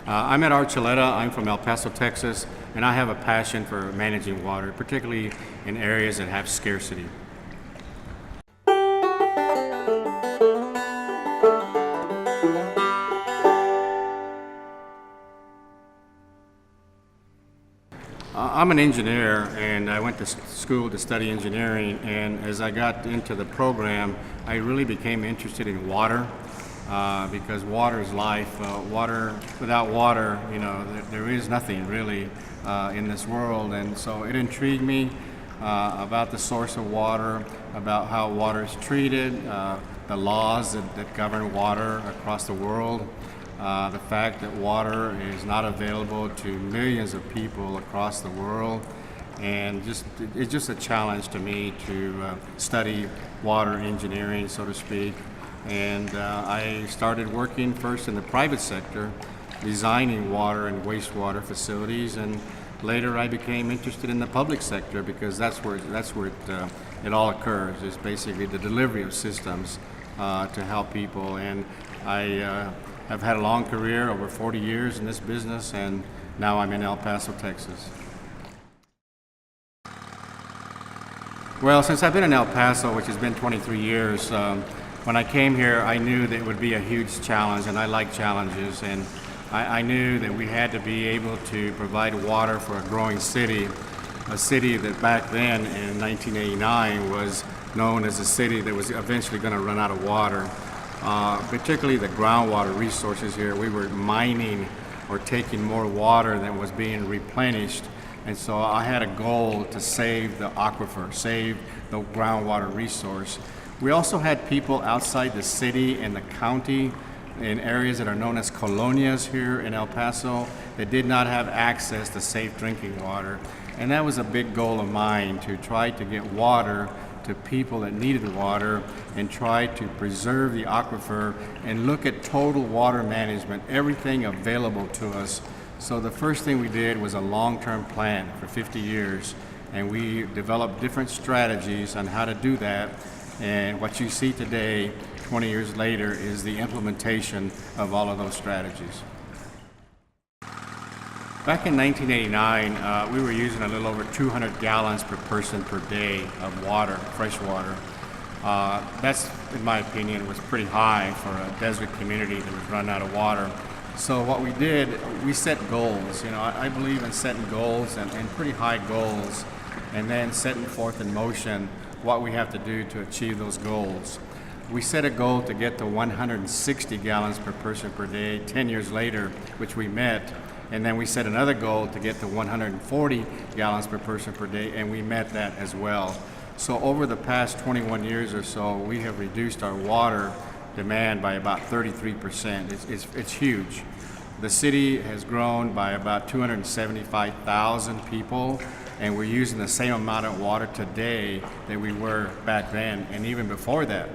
I'm Ed Archuleta. I'm from El Paso, Texas, and I have a passion for managing water, particularly in areas that have scarcity. I'm an engineer, and I went to school to study engineering, and as I got into the program, I really became interested in water, because water is life. Without water, there is nothing really in this world, and so it intrigued me about the source of water, about how water is treated, the laws that govern water across the world. The fact that water is not available to millions of people across the world, and it's just a challenge to me to study water engineering, so to speak. And I started working first in the private sector, designing water and wastewater facilities, and later I became interested in the public sector because that's where it all occurs. It's basically the delivery of systems to help people. And I've had a long career, over 40 years in this business, and now I'm in El Paso, Texas. Well, since I've been in El Paso, which has been 23 years, when I came here, I knew that it would be a huge challenge, and I like challenges, and I knew that we had to be able to provide water for a growing city, a city that back then in 1989 was known as a city that was eventually going to run out of water. Particularly the groundwater resources here. We were mining or taking more water than was being replenished, and so I had a goal to save the aquifer, save the groundwater resource. We also had people outside the city and the county in areas that are known as colonias here in El Paso that did not have access to safe drinking water, and that was a big goal of mine, to try to get water to people that needed water and try to preserve the aquifer and look at total water management, everything available to us. So the first thing we did was a long-term plan for 50 years, and we developed different strategies on how to do that. And what you see today, 20 years later, is the implementation of all of those strategies. Back in 1989, we were using a little over 200 gallons per person per day of water, fresh water. That's, in my opinion, was pretty high for a desert community that was running out of water. So what we did, we set goals. I believe in setting goals and pretty high goals, and then setting forth in motion what we have to do to achieve those goals. We set a goal to get to 160 gallons per person per day 10 years later, which we met. And then we set another goal to get to 140 gallons per person per day, and we met that as well. So over the past 21 years or so, we have reduced our water demand by about 33%. It's huge. The city has grown by about 275,000 people, and we're using the same amount of water today that we were back then, and even before that.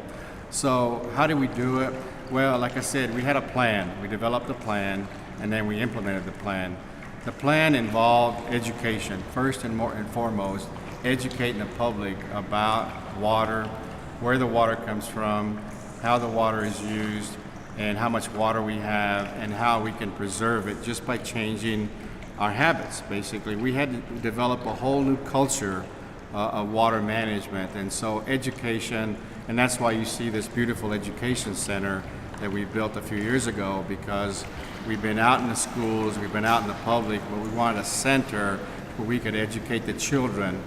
So how did we do it? Well, like I said, we had a plan. We developed a plan, and then we implemented the plan. The plan involved education, first and foremost, educating the public about water, where the water comes from, how the water is used, and how much water we have, and how we can preserve it just by changing our habits, basically. We had to develop a whole new culture of water management, and so education, and that's why you see this beautiful education center that we built a few years ago, because we've been out in the schools, we've been out in the public, but we wanted a center where we could educate the children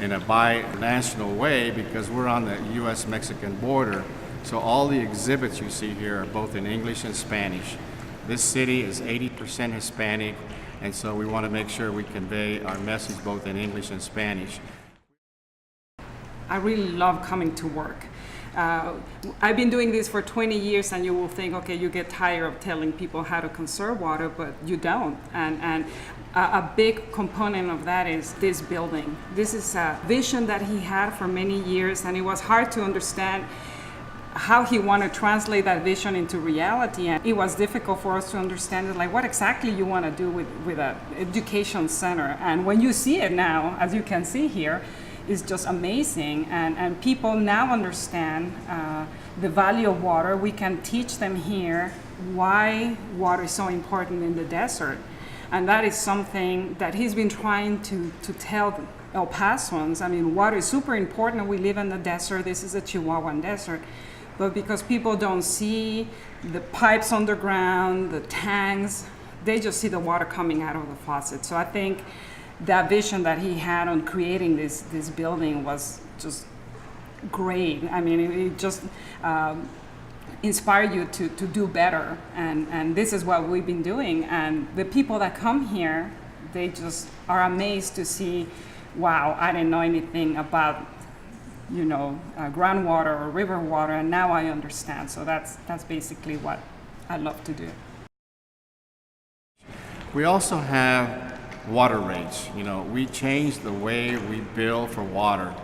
in a bi-national way, because we're on the U.S.-Mexican border. So all the exhibits you see here are both in English and Spanish. This city is 80% Hispanic, and so we want to make sure we convey our message both in English and Spanish. I really love coming to work. I've been doing this for 20 years, and you will think, okay, you get tired of telling people how to conserve water, but you don't. And a big component of that is this building. This is a vision that he had for many years, and it was hard to understand how he wanted to translate that vision into reality. And it was difficult for us to understand, like, what exactly you want to do with an education center. And when you see it now, as you can see here, is just amazing. And people now understand the value of water. We can teach them here why water is so important in the desert. And that is something that he's been trying to tell El Pasoans. I mean, water is super important. We live in the desert. This is a Chihuahuan desert. But because people don't see the pipes underground, the tanks, they just see the water coming out of the faucet. So I think that vision that he had on creating this building was just great. I mean, it just inspire you to do better. And this is what we've been doing. And the people that come here, they just are amazed to see, wow, I didn't know anything about, groundwater or river water, and now I understand. So that's basically what I love to do. We also have water rates. We changed the way we bill for water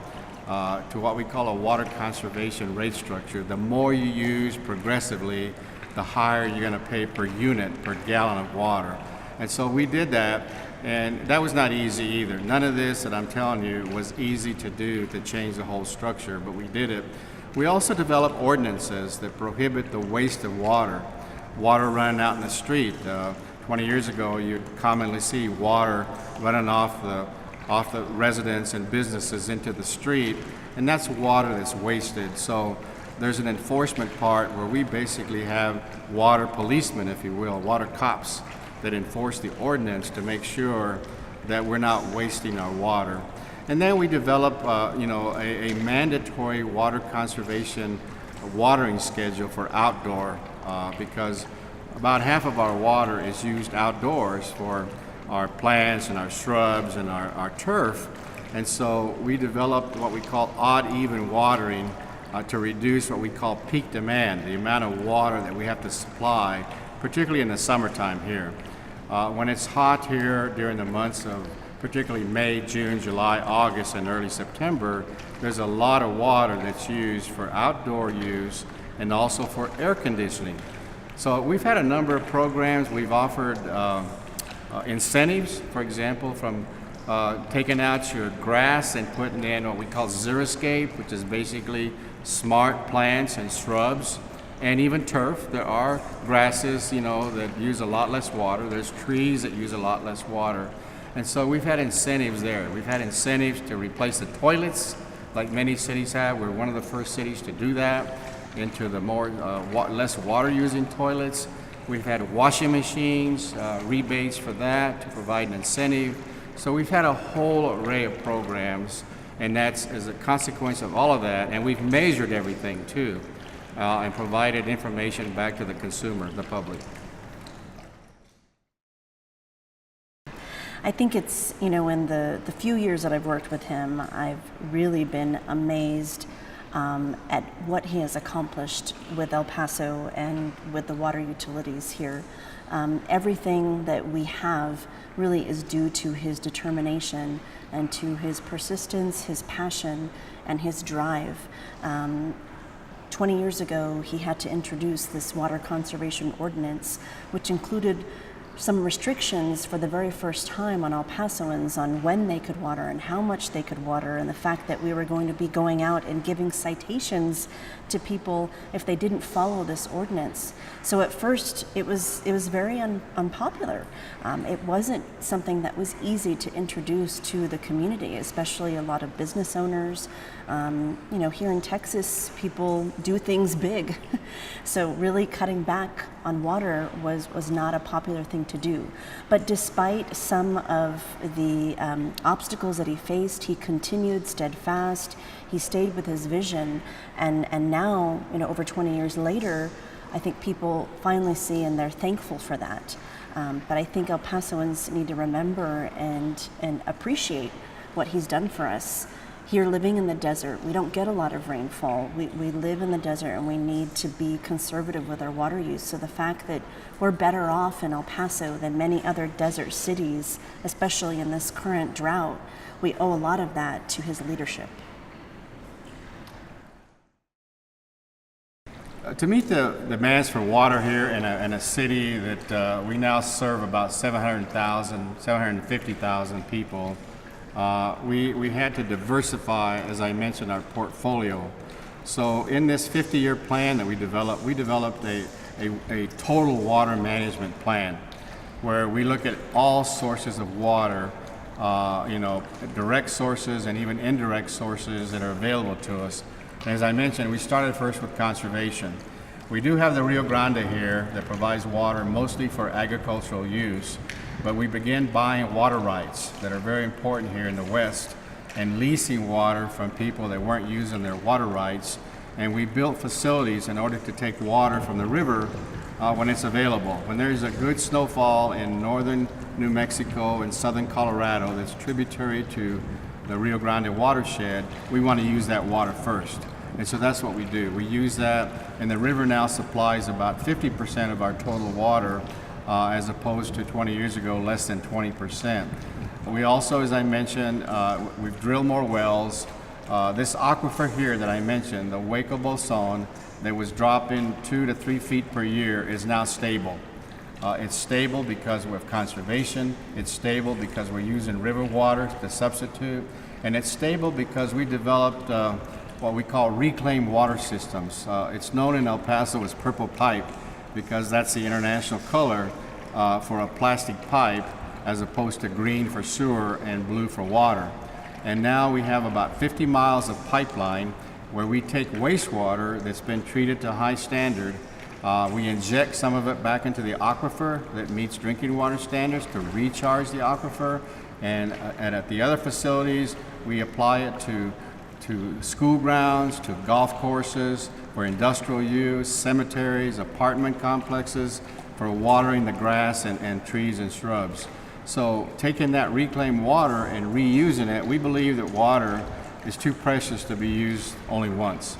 to what we call a water conservation rate structure. The more you use progressively, the higher you're going to pay per unit, per gallon of water. And so we did that, and that was not easy either. None of this that I'm telling you was easy to do, to change the whole structure, but we did it. We also developed ordinances that prohibit the waste of water running out in the street. 20 years ago, you'd commonly see water running off the residents and businesses into the street, and that's water that's wasted. So there's an enforcement part where we basically have water policemen, if you will, water cops that enforce the ordinance to make sure that we're not wasting our water. And then we develop, a mandatory water conservation watering schedule for outdoor, because about half of our water is used outdoors for our plants and our shrubs and our turf. And so we developed what we call odd even watering to reduce what we call peak demand, the amount of water that we have to supply, particularly in the summertime here. When it's hot here during the months of particularly May, June, July, August, and early September, there's a lot of water that's used for outdoor use and also for air conditioning. So we've had a number of programs. We've offered incentives, for example, from taking out your grass and putting in what we call xeriscape, which is basically smart plants and shrubs, and even turf. There are grasses, that use a lot less water. There's trees that use a lot less water. And so we've had incentives there. We've had incentives to replace the toilets, like many cities have. We're one of the first cities to do that, into the more less water-using toilets. We've had washing machines, rebates for that to provide an incentive. So we've had a whole array of programs, and that's as a consequence of all of that. And we've measured everything too, and provided information back to the consumer, the public. I think it's, in the few years that I've worked with him, I've really been amazed at what he has accomplished with El Paso and with the water utilities here. Everything that we have really is due to his determination and to his persistence, his passion, and his drive. 20 years ago, he had to introduce this water conservation ordinance, which included some restrictions for the very first time on El Pasoans on when they could water and how much they could water, and the fact that we were going to be going out and giving citations to people if they didn't follow this ordinance. So at first it was very unpopular. It wasn't something that was easy to introduce to the community, especially a lot of business owners. Here in Texas, people do things big. So really cutting back on water was not a popular thing to do. But despite some of the obstacles that he faced, he continued steadfast. He stayed with his vision, and now, over 20 years later, I think people finally see and they're thankful for that. But I think El Pasoans need to remember and appreciate what he's done for us. Here, living in the desert, we don't get a lot of rainfall. We live in the desert, and we need to be conservative with our water use. So the fact that we're better off in El Paso than many other desert cities, especially in this current drought, we owe a lot of that to his leadership. To meet the demands for water here in a city that we now serve about 750,000 people, we had to diversify, as I mentioned, our portfolio. So in this 50-year plan that we developed a total water management plan where we look at all sources of water, direct sources and even indirect sources that are available to us. And as I mentioned, we started first with conservation. We do have the Rio Grande here that provides water mostly for agricultural use, but we began buying water rights that are very important here in the West and leasing water from people that weren't using their water rights. And we built facilities in order to take water from the river when it's available. When there's a good snowfall in northern New Mexico and southern Colorado that's tributary to the Rio Grande watershed, we want to use that water first. And so that's what we do. We use that, and the river now supplies about 50% of our total water, as opposed to 20 years ago, less than 20%. We also, as I mentioned, we've drilled more wells. This aquifer here that I mentioned, the Hueco Bolson, that was dropping 2 to 3 feet per year is now stable. It's stable because we have conservation. It's stable because we're using river water to substitute. And it's stable because we developed what we call reclaimed water systems. It's known in El Paso as purple pipe because that's the international color for a plastic pipe, as opposed to green for sewer and blue for water. And now we have about 50 miles of pipeline where we take wastewater that's been treated to high standard. We inject some of it back into the aquifer that meets drinking water standards to recharge the aquifer. And at the other facilities, we apply it to school grounds, to golf courses, for industrial use, cemeteries, apartment complexes, for watering the grass and trees and shrubs. So taking that reclaimed water and reusing it, we believe that water is too precious to be used only once.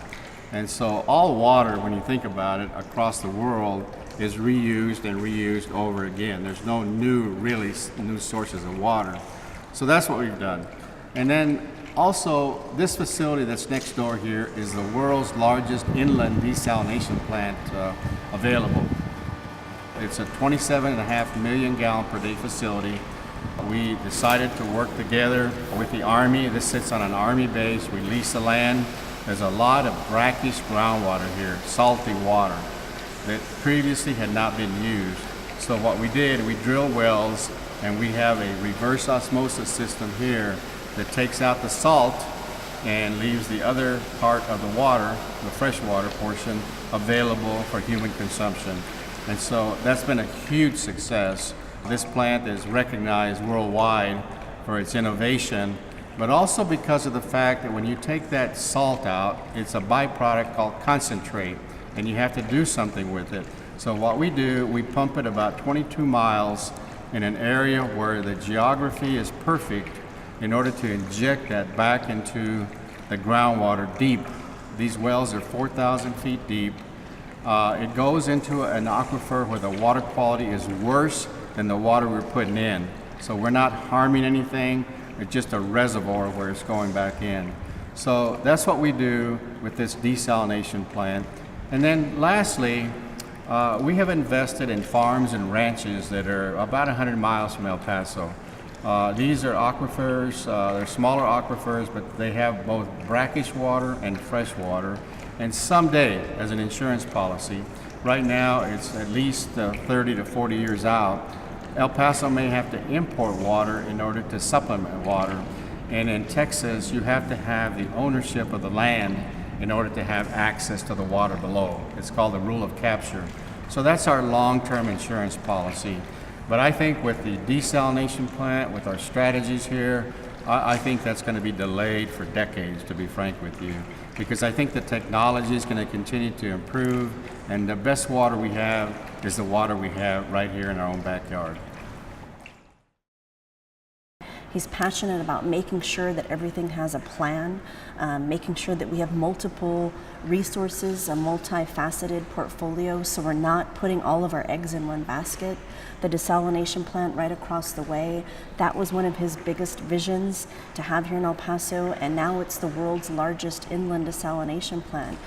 And so all water, when you think about it, across the world is reused and reused over again. There's no new sources of water. So that's what we've done. And then also, this facility that's next door here is the world's largest inland desalination plant available. It's a 27.5 million gallon per day facility. We decided to work together with the Army. This sits on an Army base. We lease the land. There's a lot of brackish groundwater here, salty water, that previously had not been used. So what we did, we drilled wells, and we have a reverse osmosis system here that takes out the salt and leaves the other part of the water, the freshwater portion, available for human consumption. And so that's been a huge success. This plant is recognized worldwide for its innovation, but also because of the fact that when you take that salt out, it's a byproduct called concentrate, and you have to do something with it. So what we do, we pump it about 22 miles in an area where the geography is perfect in order to inject that back into the groundwater deep. These wells are 4,000 feet deep. It goes into an aquifer where the water quality is worse than the water we're putting in. So we're not harming anything, it's just a reservoir where it's going back in. So that's what we do with this desalination plant. And then lastly, we have invested in farms and ranches that are about 100 miles from El Paso. These are aquifers, they're smaller aquifers, but they have both brackish water and fresh water. And someday, as an insurance policy, right now it's at least 30 to 40 years out, El Paso may have to import water in order to supplement water. And in Texas, you have to have the ownership of the land in order to have access to the water below. It's called the rule of capture. So that's our long-term insurance policy. But I think with the desalination plant, with our strategies here, I think that's going to be delayed for decades, to be frank with you, because I think the technology is going to continue to improve, and the best water we have is the water we have right here in our own backyard. He's passionate about making sure that everything has a plan, making sure that we have multiple resources, a multifaceted portfolio, so we're not putting all of our eggs in one basket. The desalination plant right across the way, that was one of his biggest visions to have here in El Paso, and now it's the world's largest inland desalination plant.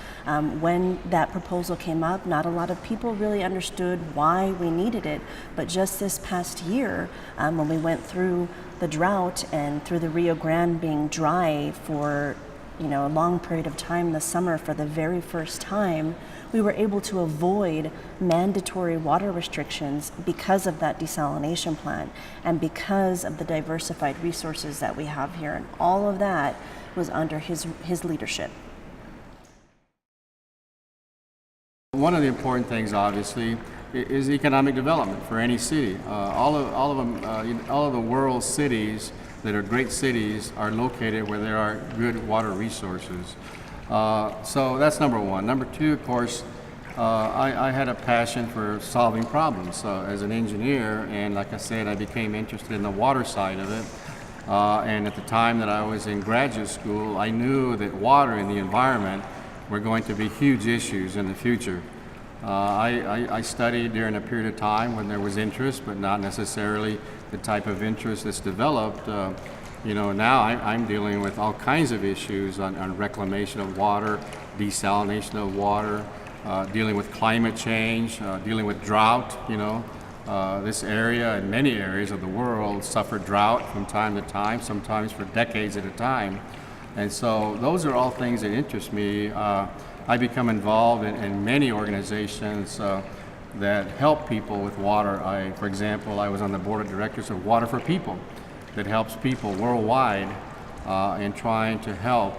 When that proposal came up, not a lot of people really understood why we needed it, but just this past year, when we went through the drought and through the Rio Grande being dry for a long period of time this summer for the very first time, we were able to avoid mandatory water restrictions because of that desalination plant and because of the diversified resources that we have here. And all of that was under his leadership. One of the important things, obviously, is economic development for any city. All of the world's cities that are great cities are located where there are good water resources. So that's number one. Number two, of course, I had a passion for solving problems as an engineer, and like I said, I became interested in the water side of it. And at the time that I was in graduate school, I knew that water and the environment were going to be huge issues in the future. I studied during a period of time when there was interest, but not necessarily the type of interest that's developed. Now I'm dealing with all kinds of issues on reclamation of water, desalination of water, dealing with climate change, dealing with drought. This area and many areas of the world suffer drought from time to time, sometimes for decades at a time. And so those are all things that interest me. I become involved in many organizations that help people with water. For example, I was on the board of directors of Water for People that helps people worldwide in trying to help,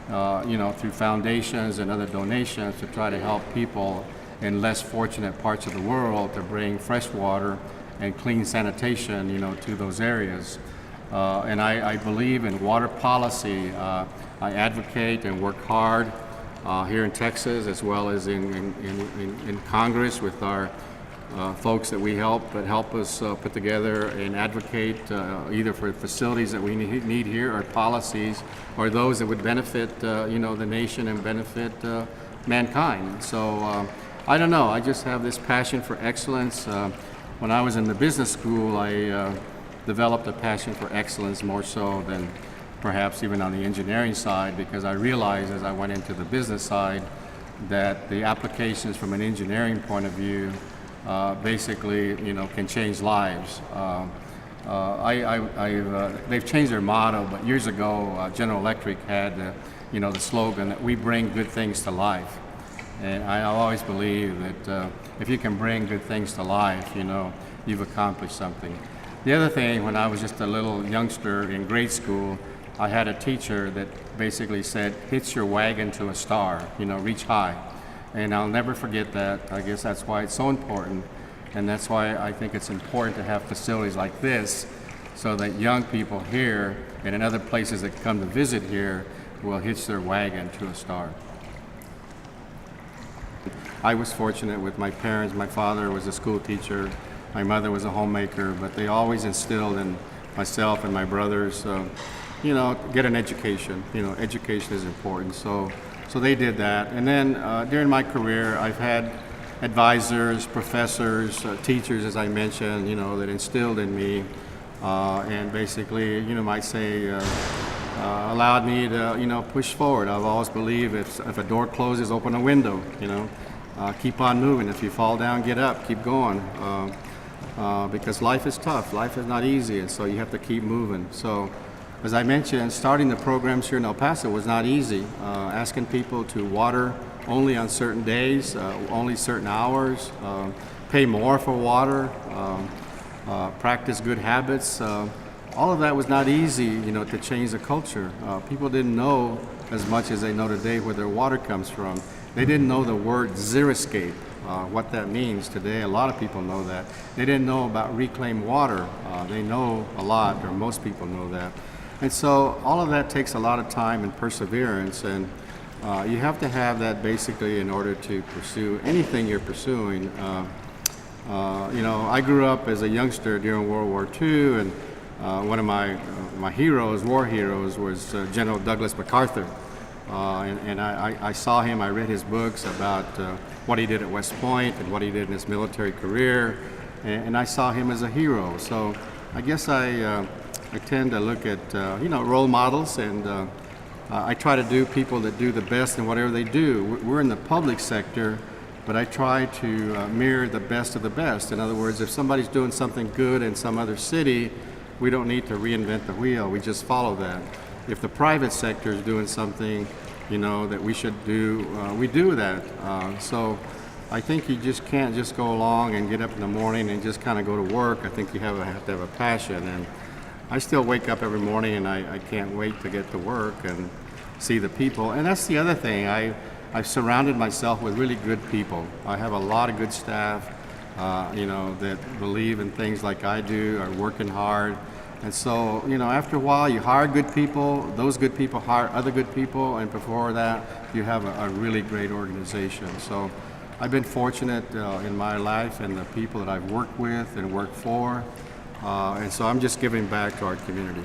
through foundations and other donations to try to help people in less fortunate parts of the world to bring fresh water and clean sanitation, to those areas. And I believe in water policy. I advocate and work hard here in Texas, as well as in Congress with our folks that we help us put together and advocate either for facilities that we need here or policies or those that would benefit the nation and benefit mankind. So I don't know, I just have this passion for excellence. When I was in the business school, I developed a passion for excellence more so than perhaps even on the engineering side, because I realized as I went into the business side that the applications from an engineering point of view basically can change lives. They've changed their motto, but years ago General Electric had the slogan that we bring good things to life. And I always believe that if you can bring good things to life, you've accomplished something. The other thing, when I was just a little youngster in grade school, I had a teacher that basically said, hitch your wagon to a star, reach high. And I'll never forget that. I guess that's why it's so important. And that's why I think it's important to have facilities like this so that young people here and in other places that come to visit here will hitch their wagon to a star. I was fortunate with my parents. My father was a school teacher. My mother was a homemaker, but they always instilled in myself and my brothers, get an education. Education is important. So they did that. And then during my career, I've had advisors, professors, teachers, as I mentioned, that instilled in me and basically, might say, allowed me to, push forward. I've always believed if a door closes, open a window, keep on moving. If you fall down, get up, keep going. Because life is tough. Life is not easy, and so you have to keep moving. So, as I mentioned, starting the programs here in El Paso was not easy. Asking people to water only on certain days, only certain hours, pay more for water, practice good habits. All of that was not easy, to change the culture. People didn't know as much as they know today where their water comes from. They didn't know the word xeriscape. What that means today. A lot of people know that. They didn't know about reclaimed water. They know a lot, or most people know that. And so all of that takes a lot of time and perseverance, and you have to have that basically in order to pursue anything you're pursuing. I grew up as a youngster during World War II, and one of my heroes, war heroes, was General Douglas MacArthur. And I saw him, I read his books about what he did at West Point and what he did in his military career, and I saw him as a hero. So I guess I tend to look at, role models, and I try to do people that do the best in whatever they do. We're in the public sector, but I try to mirror the best of the best. In other words, if somebody's doing something good in some other city, we don't need to reinvent the wheel. We just follow that. If the private sector is doing something, that we should do, we do that. So I think you just can't just go along and get up in the morning and just kind of go to work. I think you have to have a passion. And I still wake up every morning and I can't wait to get to work and see the people. And that's the other thing. I've surrounded myself with really good people. I have a lot of good staff, that believe in things like I do, are working hard. And so, after a while, you hire good people, those good people hire other good people, and before that, you have a really great organization. So I've been fortunate in my life and the people that I've worked with and worked for, and so I'm just giving back to our community.